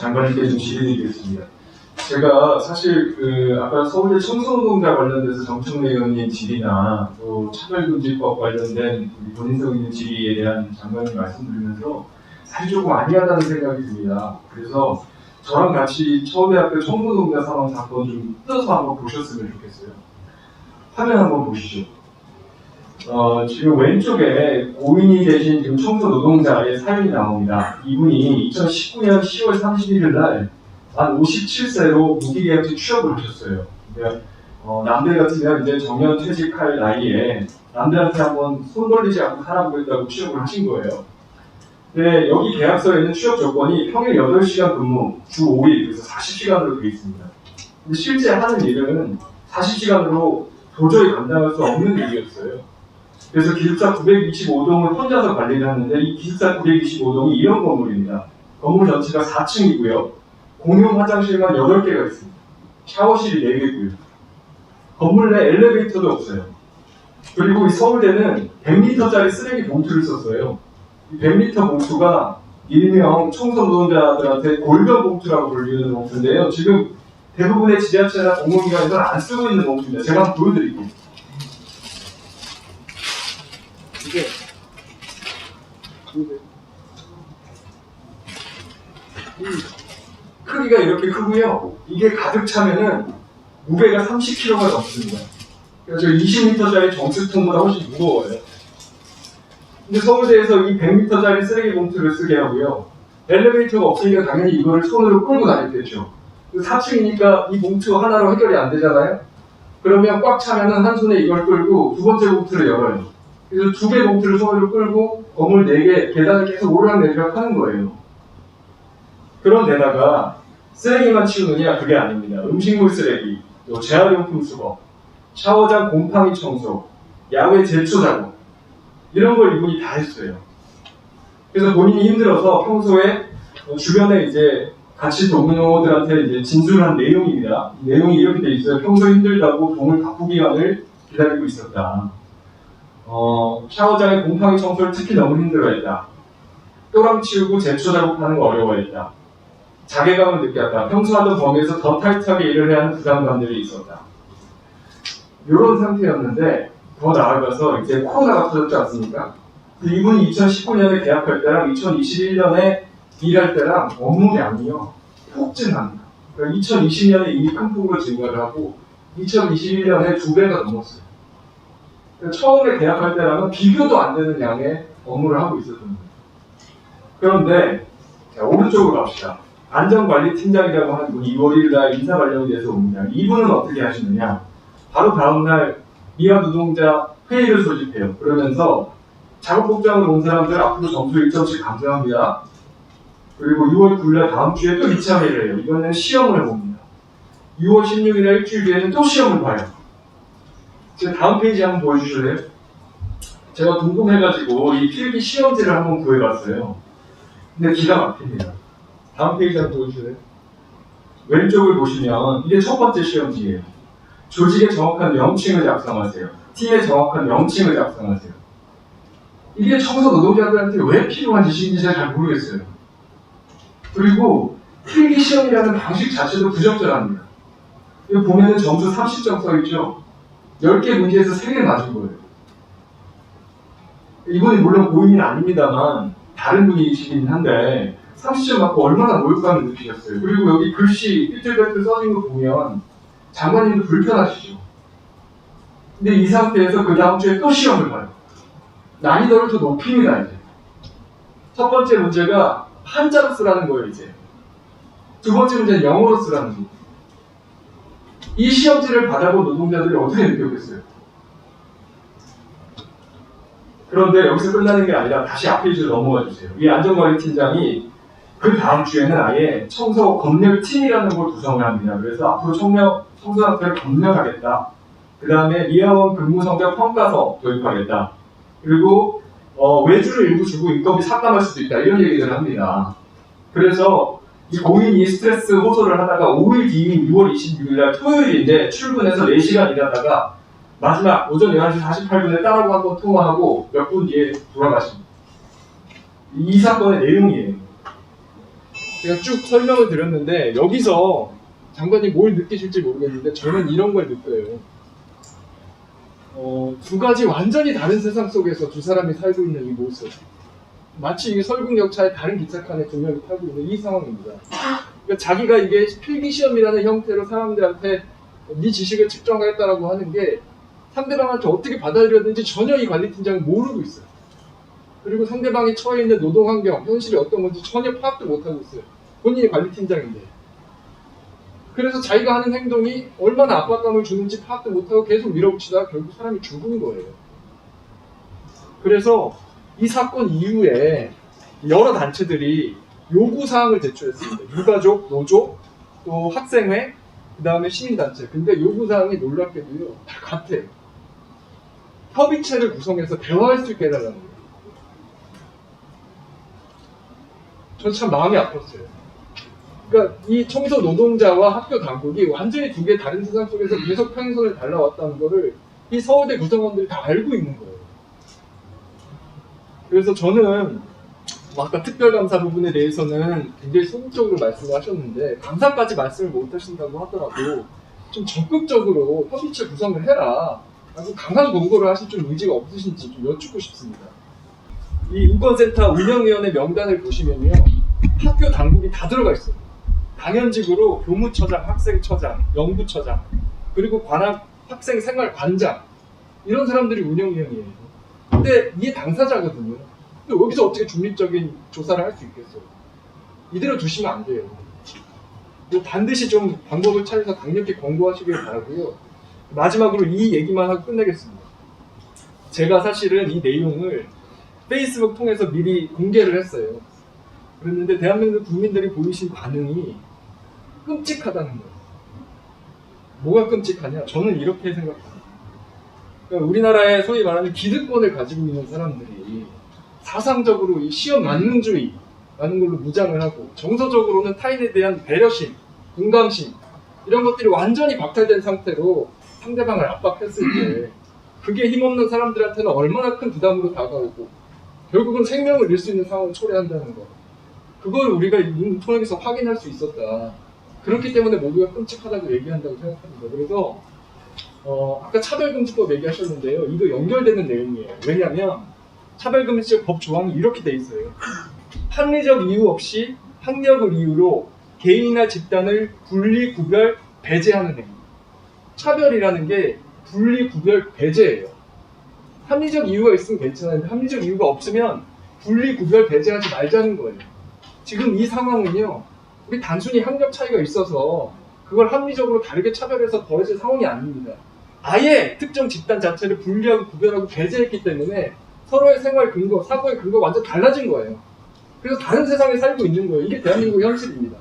장관님께 좀 질의드리겠습니다. 제가 사실 아까 서울대 청소노동자 관련돼서 정청래 의원님 질의나 또 차별금지법 관련된 우리 권인석 의원님 질의에 대한 장관님 말씀드리면서 사실 조금 아니하다는 생각이 듭니다. 그래서 저랑 같이 서울대학교 청소노동자 사망 사건 좀 뜯어서 한번 보셨으면 좋겠어요. 화면 한번 보시죠. 지금 왼쪽에 고인이 되신 지금 청소노동자의 사연이 나옵니다. 이분이 2019년 10월 31일 날 만 57세로 무기계약직 취업을 하셨어요. 그러니까 남들 같으면 이제 정년 퇴직할 나이에 남들한테 한번 손 벌리지 않고 하라고 했다고 취업을 하신 거예요. 근데 여기 계약서에 있는 취업 조건이 평일 8시간 근무, 주 5일, 그래서 40시간으로 되어 있습니다. 근데 실제 하는 일은 40시간으로 도저히 감당할 수 없는 일이었어요. 그래서 기숙사 925동을 혼자서 관리를 하는데 이 기숙사 925동이 이런 건물입니다. 건물 전체가 4층이고요. 공용 화장실만 8개가 있습니다. 샤워실이 4개고요. 건물 내 엘리베이터도 없어요. 그리고 이 서울대는 100리터짜리 쓰레기 봉투를 썼어요. 이 100리터 봉투가 일명 청소노동자들한테 골변 봉투라고 불리는 봉투인데요. 지금 대부분의 지자체나 공공기관에서는 안 쓰고 있는 봉투입니다. 제가 한번 보여드릴게요. 이게 크기가 이렇게 크고요. 이게 가득 차면은 무게가 30kg가 넘습니다. 그래서 20리터짜리 정수통보다 훨씬 무거워요. 근데 서울대에서 이 100리터짜리 쓰레기 봉투를 쓰게 하고요. 엘리베이터가 없으니까 당연히 이거를 손으로 끌고 다녔겠죠. 4층이니까 이 봉투 하나로 해결이 안 되잖아요. 그러면 꽉 차면은 한 손에 이걸 끌고 두 번째 봉투를 열어요. 그래서 2개 봉투를 손으로 끌고 건물 4개 계단을 계속 오르락내리락 하는 거예요. 그런데다가 쓰레기만 치우느냐? 그게 아닙니다. 음식물 쓰레기, 또 재활용품 수거, 샤워장 곰팡이 청소, 야외 제초 작업 이런 걸 이분이 다 했어요. 그래서 본인이 힘들어서 평소에 주변에 이제 같이 동료들한테 이제 진술한 내용입니다. 이 내용이 이렇게 돼 있어요. 평소 힘들다고 돈을 갚기만을 기다리고 있었다. 샤워장의 곰팡이 청소를 특히 너무 힘들어했다. 또랑 치우고 제초 작업하는 거 어려워했다. 자괴감을 느꼈다. 평소 하던 범위에서 더 타이트하게 일을 해야 하는 부담감들이 있었다. 이런 상태였는데 더 나아가서 이제 코로나가 터졌지 않습니까? 이분이 2019년에 계약할 때랑 2021년에 일할 때랑 업무량이요 폭증합니다. 그러니까 2020년에 이미 큰 폭으로 증가를 하고 2021년에 2배가 넘었어요. 그러니까 처음에 계약할 때랑은 비교도 안 되는 양의 업무를 하고 있었던 거예요. 그런데 자, 오른쪽으로 갑시다. 안전관리팀장이라고 하는 분이 2월 1일 날 인사 관련에 대해서 옵니다. 이분은 어떻게 하시느냐? 바로 다음날 미화 노동자 회의를 소집해요. 그러면서 작업복장을 본 사람들 앞으로 점수 1점씩 감소합니다. 그리고 6월 9일날 다음 주에 또 2차 회의를 해요. 이번에는 시험을 해봅니다. 6월 16일날 일주일 뒤에는 또 시험을 봐요. 제가 다음 페이지 한번 보여주실래요? 제가 궁금해가지고 이 필기 시험지를 한번 구해봤어요. 근데 기가 막힙니다. 다음 페이지 한번 보여주실래요? 왼쪽을 보시면 이게 첫 번째 시험지예요. 조직의 정확한 명칭을 작성하세요. 팀의 정확한 명칭을 작성하세요. 이게 청소 노동자들한테 왜 필요한 지식인지 제가 잘 모르겠어요. 그리고 필기 시험이라는 방식 자체도 부적절합니다. 여기 보면은 점수 30점 써있죠? 10개 문제에서 3개 맞은 거예요. 이분이 물론 고인은 아닙니다만 다른 분이시긴 한데 30점 맞고 얼마나 모욕감을 느끼셨어요. 그리고 여기 글씨 삐뚤빼뚤 써진 거 보면 장관님도 불편하시죠. 근데 이 상태에서 그 다음 주에 또 시험을 봐요. 난이도를 더 높입니다, 이제. 첫 번째 문제가 한자로 쓰라는 거예요, 이제. 두 번째 문제는 영어로 쓰라는 거예요. 이 시험지를 받아본 노동자들이 어떻게 느꼈겠어요? 그런데 여기서 끝나는 게 아니라 다시 앞페이지로 넘어가 주세요. 이 안전관리팀장이 그 다음 주에는 아예 청소 검열팀이라는 걸 구성을 합니다. 그래서 앞으로 청소 상태를 검열하겠다. 그 다음에 미화원 근무 성적 평가서 도입하겠다. 그리고 외주를 일부 주고 인건비 삭감할 수도 있다. 이런 얘기들을 합니다. 그래서 이 고인이 스트레스 호소를 하다가 5일 뒤인 6월 26일 토요일인데 출근해서 4시간 일하다가 마지막 오전 11시 48분에 딸하고 한번 통화하고 몇 분 뒤에 돌아가십니다. 이 사건의 내용이에요. 제가 쭉 설명을 드렸는데 여기서 장관님 뭘 느끼실지 모르겠는데 저는 이런 걸 느껴요. 두 가지 완전히 다른 세상 속에서 두 사람이 살고 있는 이 모습. 마치 이게 설국열차의 다른 기차칸에 두 명이 타고 있는 이 상황입니다. 그러니까 자기가 이게 필기시험이라는 형태로 사람들한테 네 지식을 측정하겠다라고 하는 게 상대방한테 어떻게 받아들여야 되는지 전혀 이 관리팀장은 모르고 있어요. 그리고 상대방이 처해 있는 노동환경, 현실이 어떤 건지 전혀 파악도 못하고 있어요. 본인이 관리팀장인데. 그래서 자기가 하는 행동이 얼마나 압박감을 주는지 파악도 못하고 계속 밀어붙이다가 결국 사람이 죽은 거예요. 그래서 이 사건 이후에 여러 단체들이 요구사항을 제출했습니다. 유가족, 노조, 또 학생회, 그 다음에 시민단체. 근데 요구사항이 놀랍게도요, 다 같아요. 협의체를 구성해서 대화할 수 있게 해달라는 거예요. 전 참 마음이 아팠어요. 그러니까 이 청소 노동자와 학교 당국이 완전히 두 개 다른 세상 속에서 계속 평행선을 달라왔다는 거를 이 서울대 구성원들이 다 알고 있는 거예요. 그래서 저는 아까 특별감사 부분에 대해서는 굉장히 소극적으로 말씀을 하셨는데 감사까지 말씀을 못 하신다고 하더라도 좀 적극적으로 협의체 구성을 해라 라고 강한 권고를 하실 좀 의지가 없으신지 좀 여쭙고 싶습니다. 이 인권센터 운영위원회 명단을 보시면요, 학교 당국이 다 들어가 있어요. 당연직으로 교무처장, 학생처장, 연구처장, 그리고 관악 학생생활관장, 이런 사람들이 운영위원이에요. 근데 이게 당사자거든요. 근데 여기서 어떻게 중립적인 조사를 할 수 있겠어요? 이대로 두시면 안 돼요. 반드시 좀 방법을 찾아서 강력히 권고하시길 바라고요. 마지막으로 이 얘기만 하고 끝내겠습니다. 제가 사실은 이 내용을 페이스북 통해서 미리 공개를 했어요. 그랬는데 대한민국 국민들이 보이신 반응이 끔찍하다는 거예요. 뭐가 끔찍하냐? 저는 이렇게 생각합니다. 그러니까 우리나라의 소위 말하는 기득권을 가지고 있는 사람들이 사상적으로 이 시험 만능주의라는 걸로 무장을 하고 정서적으로는 타인에 대한 배려심, 공감심 이런 것들이 완전히 박탈된 상태로 상대방을 압박했을 때 그게 힘없는 사람들한테는 얼마나 큰 부담으로 다가오고 결국은 생명을 잃을 수 있는 상황을 초래한다는 거. 그걸 우리가 이 통해서 확인할 수 있었다. 그렇기 때문에 모두가 끔찍하다고 얘기한다고 생각합니다. 그래서 아까 차별금지법 얘기하셨는데요. 이거 연결되는 내용이에요. 왜냐하면 차별금지법 법 조항이 이렇게 돼 있어요. 합리적 이유 없이 학력을 이유로 개인이나 집단을 분리, 구별, 배제하는 행위. 차별이라는 게 분리, 구별, 배제예요. 합리적 이유가 있으면 괜찮은데 합리적 이유가 없으면 분리, 구별, 배제하지 말자는 거예요. 지금 이 상황은요, 우리 단순히 학력 차이가 있어서 그걸 합리적으로 다르게 차별해서 벌어질 상황이 아닙니다. 아예 특정 집단 자체를 분리하고 구별하고 배제했기 때문에 서로의 생활 근거, 사고의 근거가 완전 달라진 거예요. 그래서 다른 세상에 살고 있는 거예요. 이게 대한민국 현실입니다.